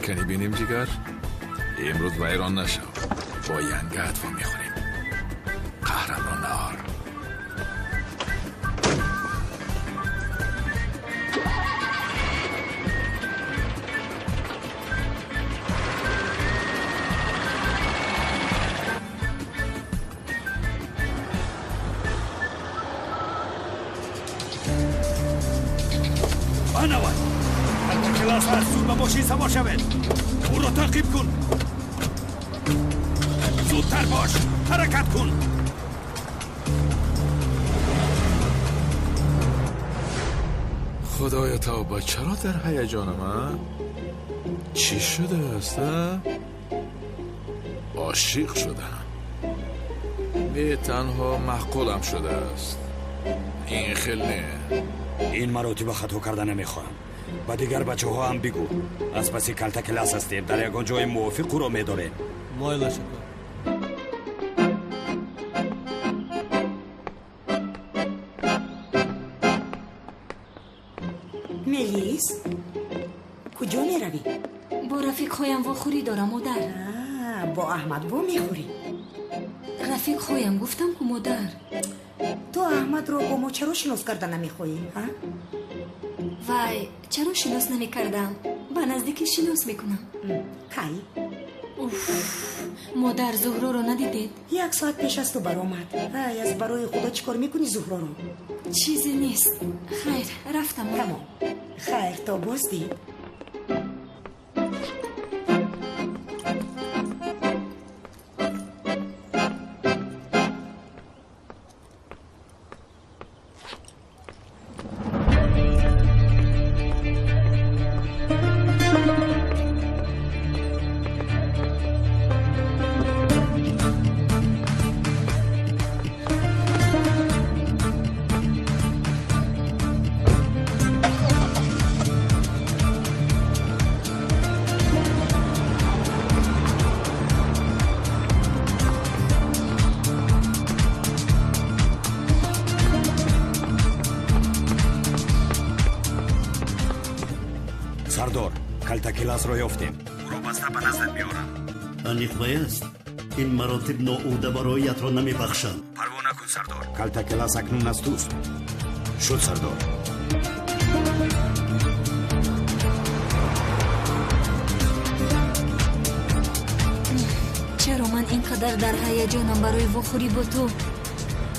کنی بینیم جگر، امروز ویران نشو، با ینگه اتفا میخوریم. قهرمان نهار. بانوان کلاس هست، زود با ماشین سوار شود. او رو تعقیب کن. زودتر باش، حرکت کن. خدای توبه، چرا در هیجانم؟ چی شده است؟ عاشق شدم. به تنها معقولم شده است. این خیلی نه. این مراتب خطا کردن نمیخواهم. با دیگر بچه ها هم بگو از پسی کالتا کلاس هستیم، در یکان جای موافق رو میداریم. مایلا شکر. ملیس کجا میروی؟ با رفیق هایم واخوری دارم مادر. با احمد وا میخوری؟ رفیق هایم گفتم که مادر. تو احمد رو با ما چرا شناس کردن نمیخوایی؟ وای چرا شناس نمی کردم؟ با نزدیکی شناس میکنم. کی؟ مادر زهرا رو ندیدید؟ 1 ساعت پیش از تو برآمد. از برای خدا چیکار میکنی زهرا رو؟ چیزی نیست. خیر رفتم. تمام. خیر تا بازدی. سردار کالتا کلاس رو یافتیم. او رو بسته به نزدت میارم. انیقبای است. این مراتب ناعوده برایت را نمی بخشند. پروانه کن سردار. کلتا کلاس اکنون از توست. شد سردار. چرا من اینقدر در هیجانم برای واخوری با تو؟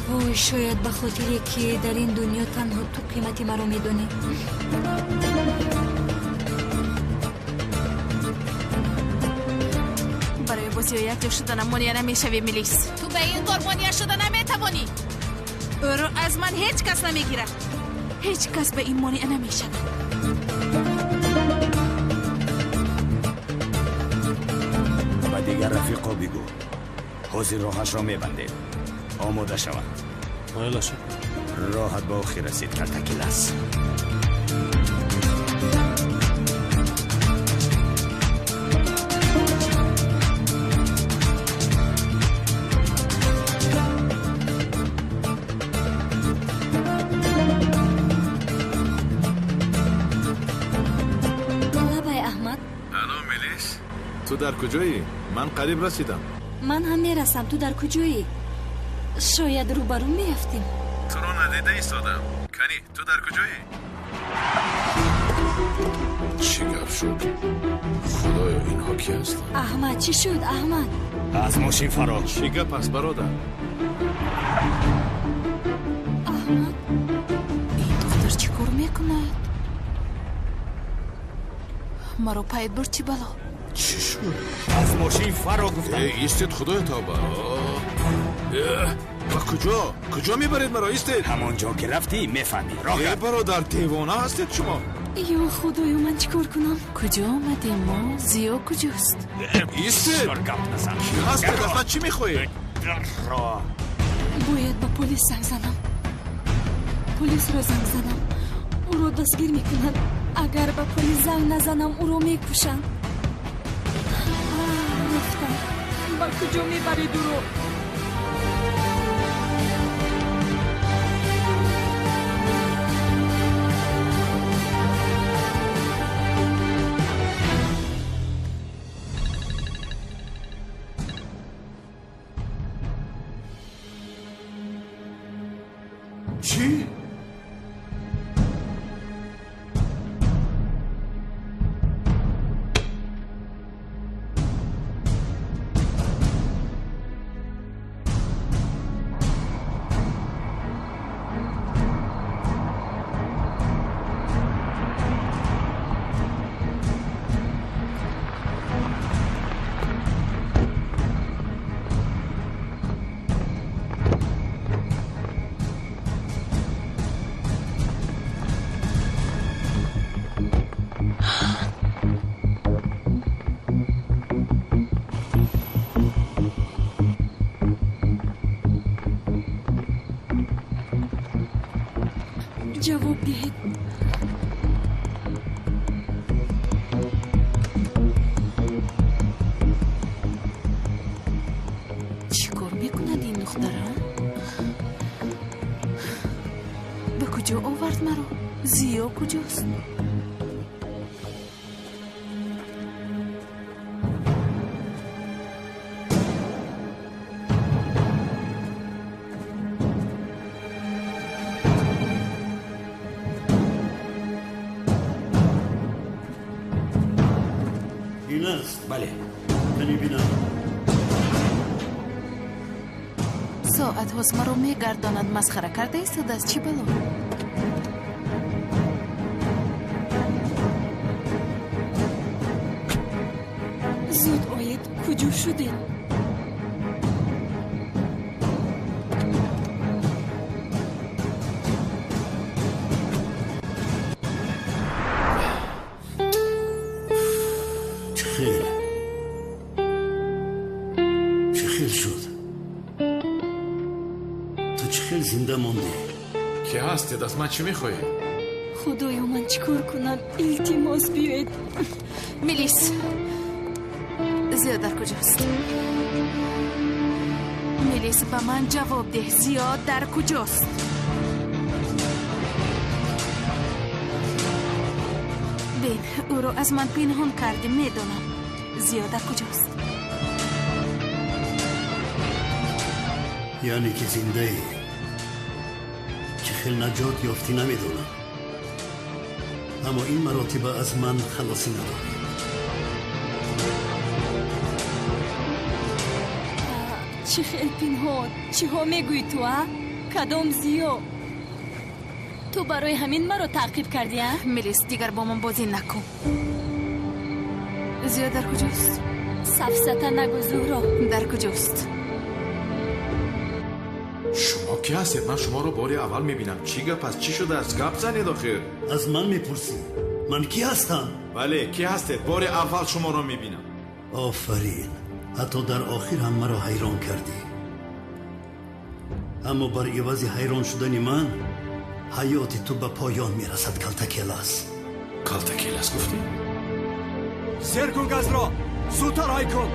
وای شاید به خاطری که در این دنیا تنها تو قیمتی مرا میدونی. برای بازی و یک جا شدنم مانیه نمیشوی میلیس. تو به این کار مانیه شدن نمیتوانی. او رو از من هیچ کس نمیگیره. هیچ کس به این مانیه نمیشوه. و دیگر رفیقا بگو. حوزی راهش را میبنده. آماده شود. مایلا شد. راحت با آخی رسید کلتا کلاس. تو در کجایی؟ من قریب رسیدم. من هم میرسم. تو در کجایی؟ شاید روبرو میافتیم. تو رو ندیده ایستادم. کنی تو در کجایی؟ چی گفت شد؟ خدایا اینها کی هستن؟ احمد چی شد احمد؟ از ماشین فرار. چی گپ است برادر؟ احمد این دختر چی کار میکنه؟ مرا پاید برد چی بلا؟ چی شد؟ از ماشین فرار گفتم. ایستید خدایا توبه. کجا میبرید مرا؟ ایستید. همانجا که رفتی میفهمی. راه برادر دیوانه هستید شما. یا خدایا من چیکار کنم؟ کجا آمدیم ما؟ زیا کجاست؟ ایستید. کی هستید؟ اصلا چی میخواهید؟ باید با پلیس زنگ زنم. پلیس را زنگ زنم. او را دستگیر میکنن. اگر با پلیس زنگ نزنم او را میکشن. رفتم. با کجا میبرید او را؟ چی؟ جواب دهید. چی کار میکند این دختره؟ به کجا آورد مرا؟ زیا کجاست؟ این است. بله. کنی بینم. ساعت هاست مرا میگرداند. مسخره کرده ایستاده است. چی بلا؟ زود آید. کجا شدید؟ زنده مانده. کی هستید؟ از من چی میخواهید؟ خدایا من چیکار کنم؟ التماس بیاید. میلیس زیا در کجاست؟ میلیس به من جواب ده. زیا در کجاست؟ بین او رو از من پنهان کردی. میدونم. زیا در کجاست؟ یعنی که زنده ای چه خیل نجات یافتی نمیدونم، اما این مراتبه از من خلاصی نداری. چی خیل پینهان، چی ها میگوی تو ها؟ کدام زیو؟ تو برای همین مرا تعقیب کردی ها؟ ملیس دیگر با من بازی نکن. زیو در کجاست؟ سفسطه نگو زهرا. در کجاست؟ شما کی هستید؟ من شما رو باری اول میبینم. چی گپ است؟ چی شده است؟ گپ زنید آخر. از من میپرسی من کی هستم؟ بله کی هستید؟ باری اول شما رو میبینم. آفرین، حتی در آخر هم مرا حیران کردی. اما بر عوض حیران شدن من حیات تو به پایان میرسد. کلتکیلاس. کلتکیلاس گفتی؟ زیر کن گاز را، زودتر های کن.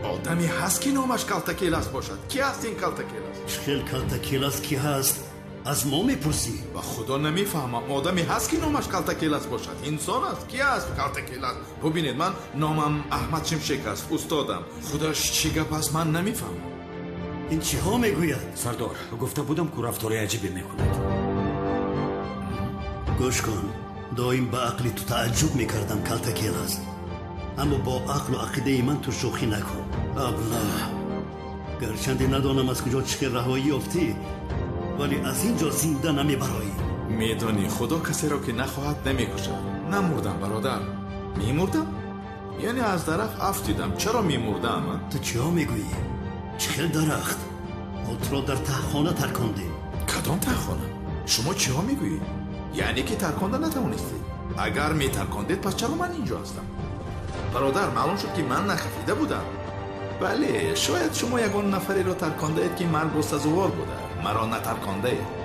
آدمی هست که نامش کلتکیلاس باشد. کی هست این کلتکیلاس؟ خیل کلتکیلاس کی هست؟ از ما میپرسی؟ با خدا نمیفهمم. آدمی هست که نامش کلتکیلاس باشد. انسان است. کی است کلتکیلاس؟ ببینید من نامم احمد شمشک است. استادم. خودش چی گپ است من نمیفهمم. این چی ها میگوید؟ سردار گفته بودم که رفتار عجیبی میکند. گوش کن، دائم به عقلی تو تعجب میکردم کلتکیلاس، اما با عقل و عقیده من تو شوخی نکن. ابله گرچند ندانم از کجا چه رهایی یافتی، ولی از اینجا زنده نمیبرایی. میدانی خدا کسی را که نخواهد نمیکشد. نمردم برادر. میمردم؟ یعنی از درخت افتیدم. چرا میمردم من؟ تو چی ها میگویی؟ چه خیل درخت؟ خود را در تهخانه ترکاندیم. کدام تهخانه؟ شما چی ها میگویی؟ یعنی که ترکانده نتوانستید؟ اگر میترکاندید پس چرا من اینجا هستم؟ برادر معلوم شد که من نخفیده بودم. بله شاید شما یگان نفری را ترکانده اید که مرگ و سزاوار بوده. مرا نترکانده اید.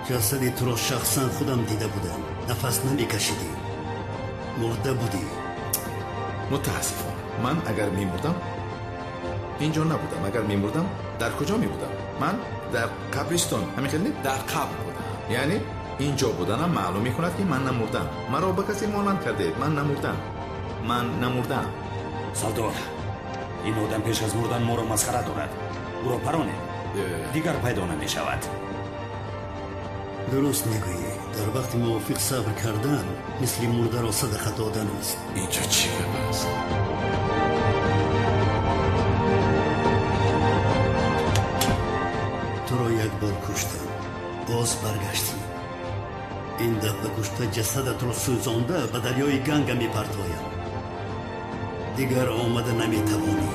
جسدی تو را شخصا خودم دیده بودم. نفس نمیکشیدی، مرده بودی. متاسفم. من اگر میمردم اینجا نبودم. اگر میمردم در کجا میبودم؟ من در قبرستان. همین خیلی در قبر بودم. یعنی اینجا بودنم معلوم میکند که من نمردم. مرا به کسی مانند کرده. من نمردم. سردار این آدم پیش از مردن ما را مسخره دارد. او را پرانه دیگر پیدا نمی شود. درست میگویی. در وقت موافق صبر کردن مثل مرده را صدقه دادن است. اینجا چی گپ است؟ تو را یک بار کشتم، باز برگشتی. این دفعه کشته جسدت را سوزانده به دریای گنگ میپرتایم. دیگر آمده نمیتوانی.